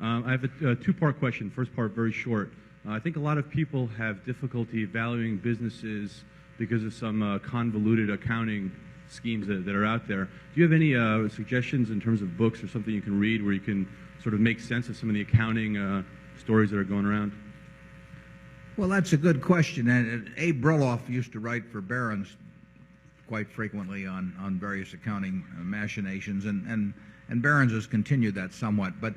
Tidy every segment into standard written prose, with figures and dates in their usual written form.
I have a two-part question. First part, very short. I think a lot of people have difficulty valuing businesses because of some convoluted accounting schemes that are out there. Do you have any suggestions in terms of books or something you can read where you can sort of make sense of some of the accounting stories that are going around? Well, that's a good question. And Abe Brilloff used to write for Barron's quite frequently on various accounting machinations, and Barron's has continued that somewhat. But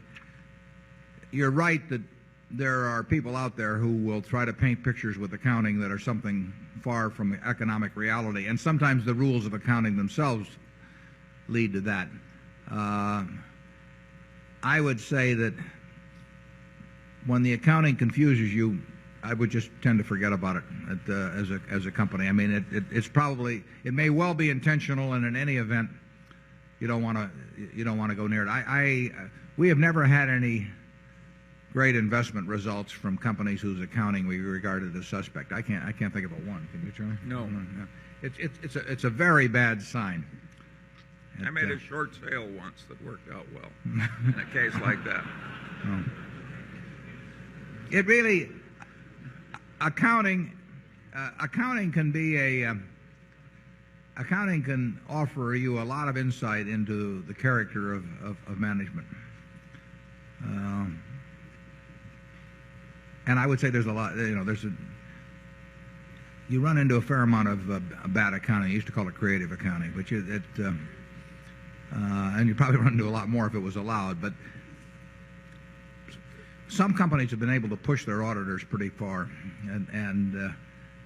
you're right that there are people out there who will try to paint pictures with accounting that are something far from economic reality, and sometimes the rules of accounting themselves lead to that. I would say that when the accounting confuses you, I would just tend to forget about it as a company. I mean, it may well be intentional, and in any event, you don't want to go near it. We have never had any great investment results from companies whose accounting we regarded as suspect. I can't think of one. Can you, Charlie? No. It's a very bad sign. I made a short sale once that worked out well in a case like that. Oh. It really, accounting can offer you a lot of insight into the character of management. And I would say there's a lot, you run into a fair amount of bad accounting. I used to call it creative accounting, but and you probably run into a lot more if it was allowed. But some companies have been able to push their auditors pretty far, and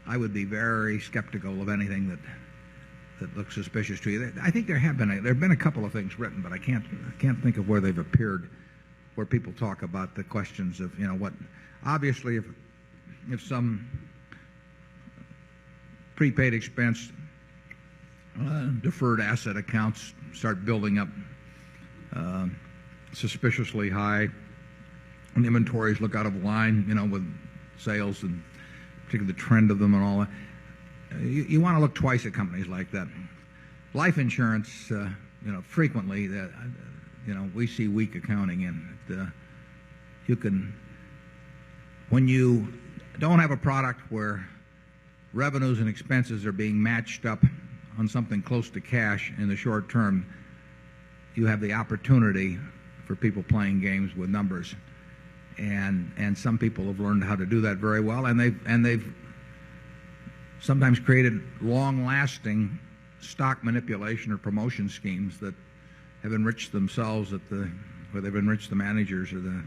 I would be very skeptical of anything that looks suspicious to you. I think there have been a couple of things written, but I can't think of where they've appeared, where people talk about the questions of what. Obviously, if some prepaid expense, deferred asset accounts start building up suspiciously high, and inventories look out of line, with sales and particularly the trend of them and all that, you want to look twice at companies like that. Life insurance, frequently that, we see weak accounting in it. When you don't have a product where revenues and expenses are being matched up on something close to cash in the short term, you have the opportunity for people playing games with numbers. And some people have learned how to do that very well, and they've sometimes created long-lasting stock manipulation or promotion schemes that have enriched themselves where they've enriched the managers or the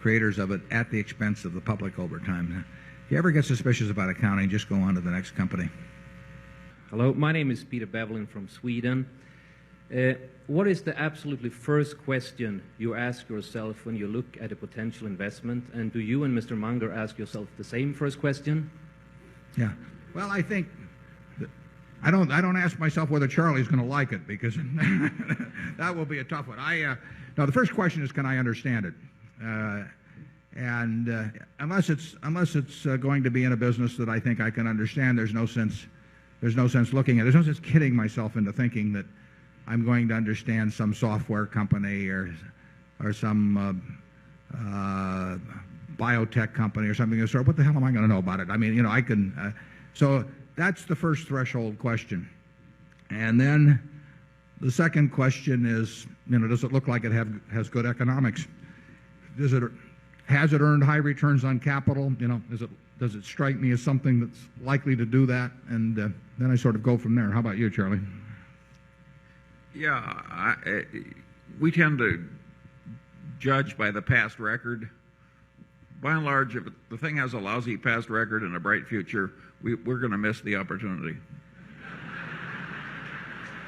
creators of it at the expense of the public over time. If you ever get suspicious about accounting, just go on to the next company. Hello, my name is Peter Bevelin from Sweden. What is the absolutely first question you ask yourself when you look at a potential investment? And do you and Mr. Munger ask yourself the same first question? Yeah. Well, I think I don't ask myself whether Charlie's going to like it, because that will be a tough one. No, the first question is, can I understand it? And unless it's going to be in a business that I think I can understand, there's no sense looking at it. There's no sense kidding myself into thinking that I'm going to understand some software company or some biotech company or something of the sort. What the hell am I going to know about it? I mean, I can. So that's the first threshold question. And then the second question is, does it look like it has good economics? Has it earned high returns on capital? Does it strike me as something that's likely to do that? And then I sort of go from there. How about you, Charlie? Yeah, we tend to judge by the past record. By and large, if the thing has a lousy past record and a bright future, we're going to miss the opportunity.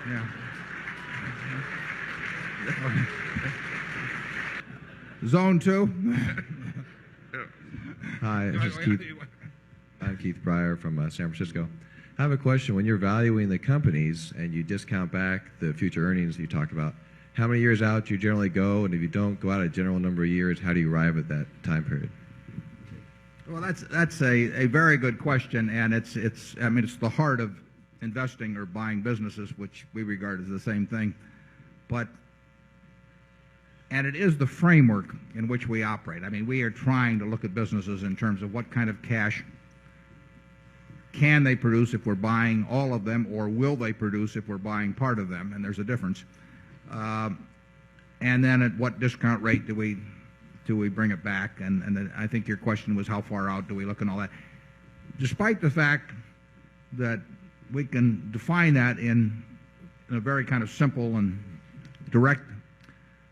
Yeah. Zone 2. Hi, this is Keith. I'm Keith Breyer from San Francisco. I have a question. When you're valuing the companies and you discount back the future earnings you talked about, how many years out do you generally go? And if you don't go out a general number of years, how do you arrive at that time period? Well, that's a very good question, and it's the heart of investing or buying businesses, which we regard as the same thing. But and it is the framework in which we operate. I mean, we are trying to look at businesses in terms of what kind of cash can they produce if we're buying all of them, or will they produce if we're buying part of them, and there's a difference. And then at what discount rate do we bring it back? And then I think your question was how far out do we look and all that. Despite the fact that we can define that in a very kind of simple and direct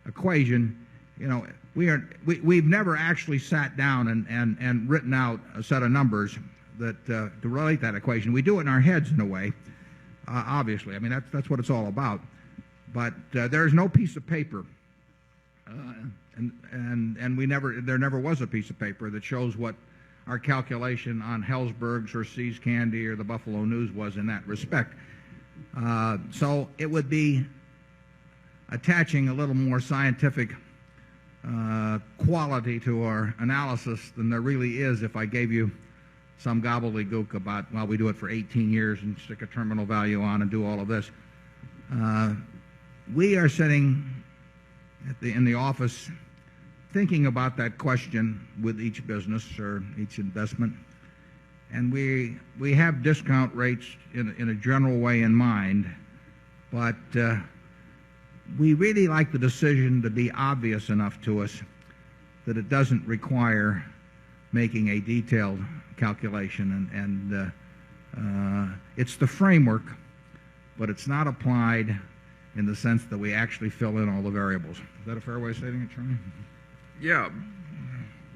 equation, you know, we've never actually sat down and written out a set of numbers that to relate that equation. We do it in our heads in a way, obviously. I mean, that's what it's all about. But there's no piece of paper, and there never was a piece of paper that shows what our calculation on Hellsberg's or See's Candy or the Buffalo News was in that respect. So it would be attaching a little more scientific quality to our analysis than there really is if I gave you some gobbledygook about, well, we do it for 18 years and stick a terminal value on and do all of this. We are sitting in the office thinking about that question with each business or each investment, and we have discount rates in a general way in mind, but we really like the decision to be obvious enough to us that it doesn't require making a detailed calculation, and it's the framework, but it's not applied in the sense that we actually fill in all the variables. Is that a fair way of stating it, Charlie? Yeah.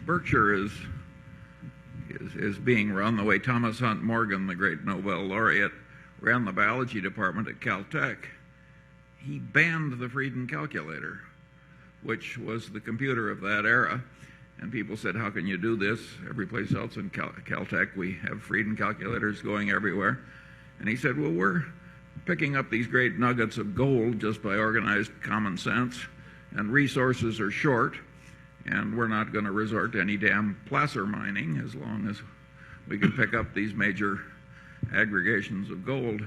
Berkshire is being run the way Thomas Hunt Morgan, the great Nobel laureate, ran the biology department at Caltech. He banned the Frieden calculator, which was the computer of that era. And people said, how can you do this? Every place else in Caltech, we have Frieden calculators going everywhere. And he said, well, we're picking up these great nuggets of gold just by organized common sense, and resources are short, and we're not going to resort to any damn placer mining as long as we can pick up these major aggregations of gold.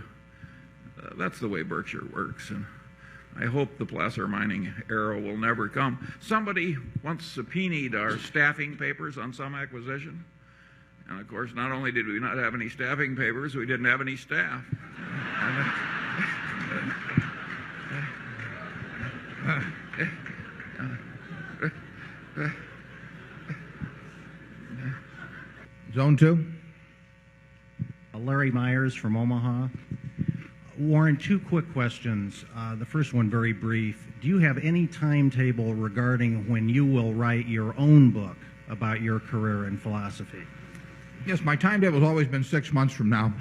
That's the way Berkshire works, and I hope the placer mining era will never come. Somebody once subpoenaed our staffing papers on some acquisition, and of course, not only did we not have any staffing papers, we didn't have any staff. Zone 2. Larry Myers from Omaha. Warren, two quick questions. The first one very brief. Do you have any timetable regarding when you will write your own book about your career in philosophy? Yes, my timetable's always been 6 months from now.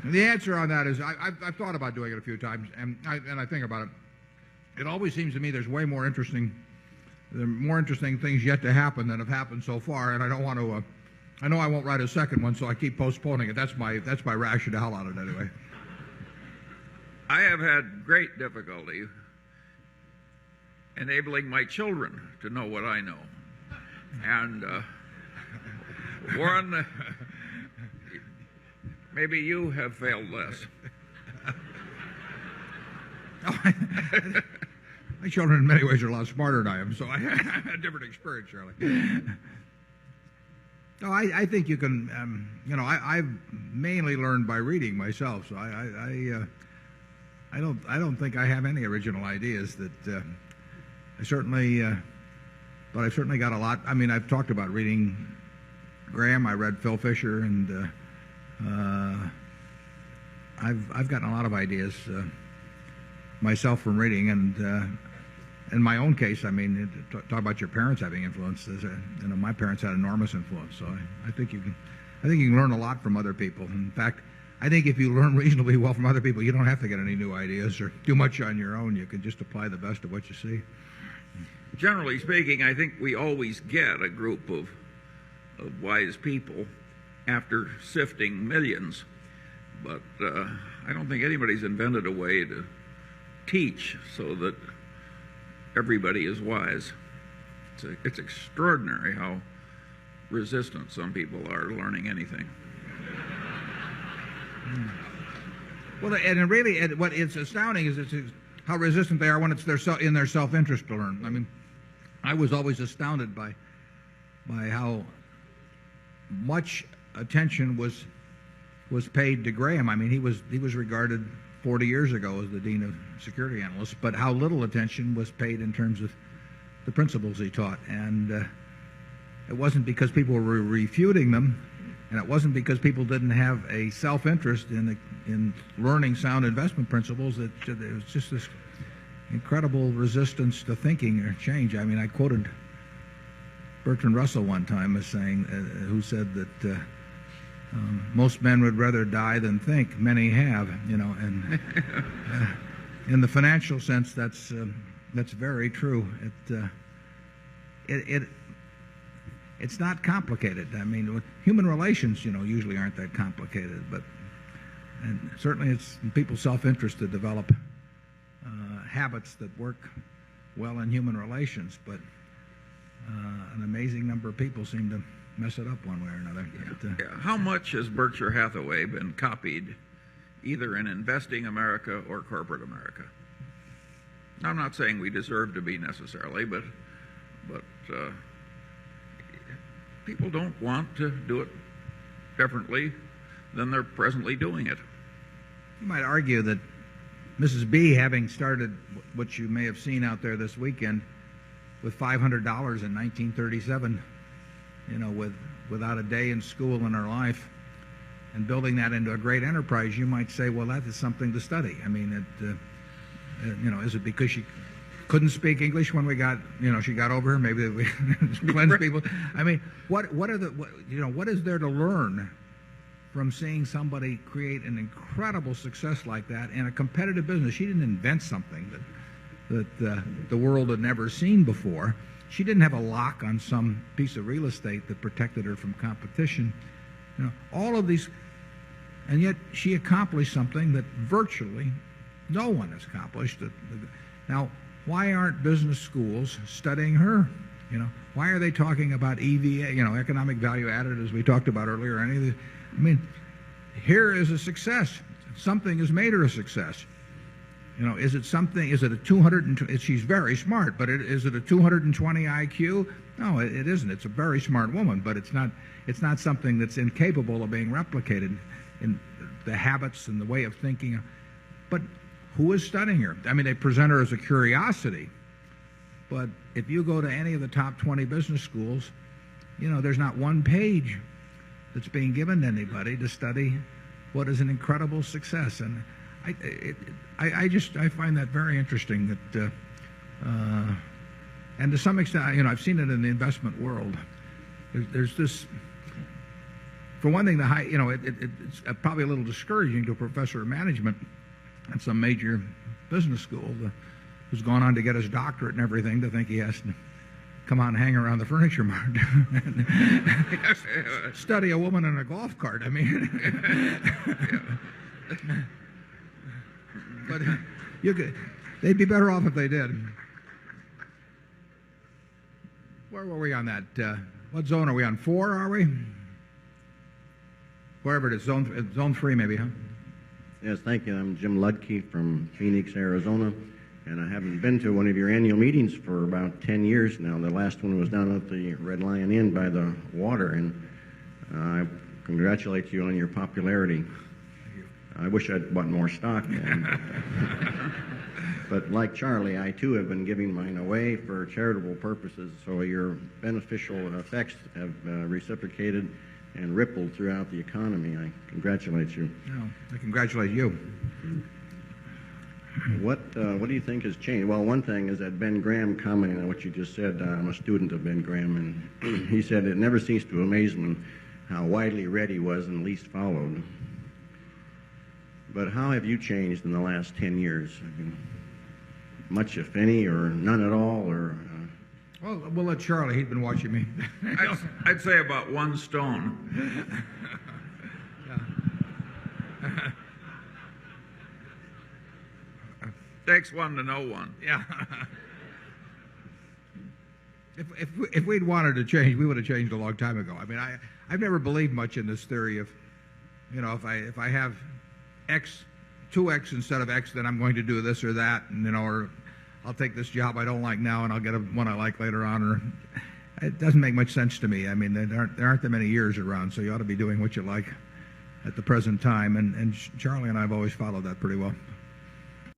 The answer on that is I've thought about doing it a few times, and I think about it. It always seems to me there are more interesting things yet to happen than have happened so far, and I don't want to. I know I won't write a second one, so I keep postponing it. That's my rationale on it anyway. I have had great difficulty enabling my children to know what I know. And Warren, maybe you have failed less. My children in many ways are a lot smarter than I am, so I have a different experience, Charlie. No, I think you can, I've mainly learned by reading myself, so I don't think I have any original ideas that but I've certainly got a lot. I mean, I've talked about reading Graham. I read Phil Fisher, and I've gotten a lot of ideas myself from reading, and in my own case, I mean, talk about your parents having influence. My parents had enormous influence, so I think you can learn a lot from other people. In fact, I think if you learn reasonably well from other people, you don't have to get any new ideas or do much on your own. You can just apply the best of what you see. Generally speaking, I think we always get a group of wise people after sifting millions, but I don't think anybody's invented a way to teach so that everybody is wise. It's extraordinary how resistant some people are to learning anything. Well, and really, what it's astounding is how resistant they are when it's in their self-interest to learn. I mean, I was always astounded by how much attention was paid to Graham. I mean, he was regarded 40 years ago as the dean of security analysts, but how little attention was paid in terms of the principles he taught. And it wasn't because people were refuting them, and it wasn't because people didn't have a self-interest in learning sound investment principles. It was just this incredible resistance to thinking or change. I mean, I quoted Bertrand Russell one time as saying, who said that most men would rather die than think. Many have, and in the financial sense, that's very true. It's not complicated. I mean, human relations, usually aren't that complicated, and certainly it's in people's self-interest to develop habits that work well in human relations, but an amazing number of people seem to mess it up one way or another. How much has Berkshire Hathaway been copied either in investing America or corporate America? I'm not saying we deserve to be necessarily, but people don't want to do it differently than they're presently doing it. You might argue that Mrs. B, having started what you may have seen out there this weekend with $500 in 1937, without a day in school in her life, and building that into a great enterprise, you might say, well, that is something to study. I mean, is it because she couldn't speak English when we got, she got over her? Maybe we cleanse people. I mean, what is there to learn from seeing somebody create an incredible success like that in a competitive business? She didn't invent something that the world had never seen before. She didn't have a lock on some piece of real estate that protected her from competition. All of these, and yet she accomplished something that virtually no one has accomplished. Now, why aren't business schools studying her? Why are they talking about EVA, economic value added, as we talked about earlier? Or any of the, I mean, here is a success. Something has made her a success. Is it something? Is it a 200? She's very smart, but is it a 220 IQ? No, it isn't. It's a very smart woman, but it's not something that's incapable of being replicated in the habits and the way of thinking. But who is studying her? I mean, they present her as a curiosity, but if you go to any of the top 20 business schools, there's not one page that's being given to anybody to study what is an incredible success. And I find that very interesting. That and to some extent, I've seen it in the investment world. There's this. For one thing, it's probably a little discouraging to a professor of management at some major business school who's gone on to get his doctorate and everything to think he has to come out and hang around the furniture mart and study a woman in a golf cart. I mean, but they'd be better off if they did. Where were we on that? What zone are we on? 4, are we? Wherever it is, zone 3 maybe, huh? Yes, thank you. I'm Jim Ludke from Phoenix, Arizona, and I haven't been to one of your annual meetings for about 10 years now. The last one was down at the Red Lion Inn by the water, and I congratulate you on your popularity. I wish I'd bought more stock then. But like Charlie, I too have been giving mine away for charitable purposes, so your beneficial effects have reciprocated and rippled throughout the economy. I congratulate you. No, I congratulate you. What do you think has changed? Well, one thing is that Ben Graham commenting on what you just said. I'm a student of Ben Graham, and he said it never ceased to amaze him how widely read he was and least followed. But how have you changed in the last 10 years? I mean, much, if any, or none at all, or... Well, we'll let Charlie. He's been watching me. I'd say about 1 stone. Takes one to know one. Yeah. If we'd wanted to change, we would have changed a long time ago. I mean, I've never believed much in this theory of, if I have X 2x instead of x, then I'm going to do this or that, and or I'll take this job I don't like now and I'll get one I like later on. Or it doesn't make much sense to me. I mean, there aren't that many years around, so you ought to be doing what you like at the present time. And Charlie and I have always followed that pretty well.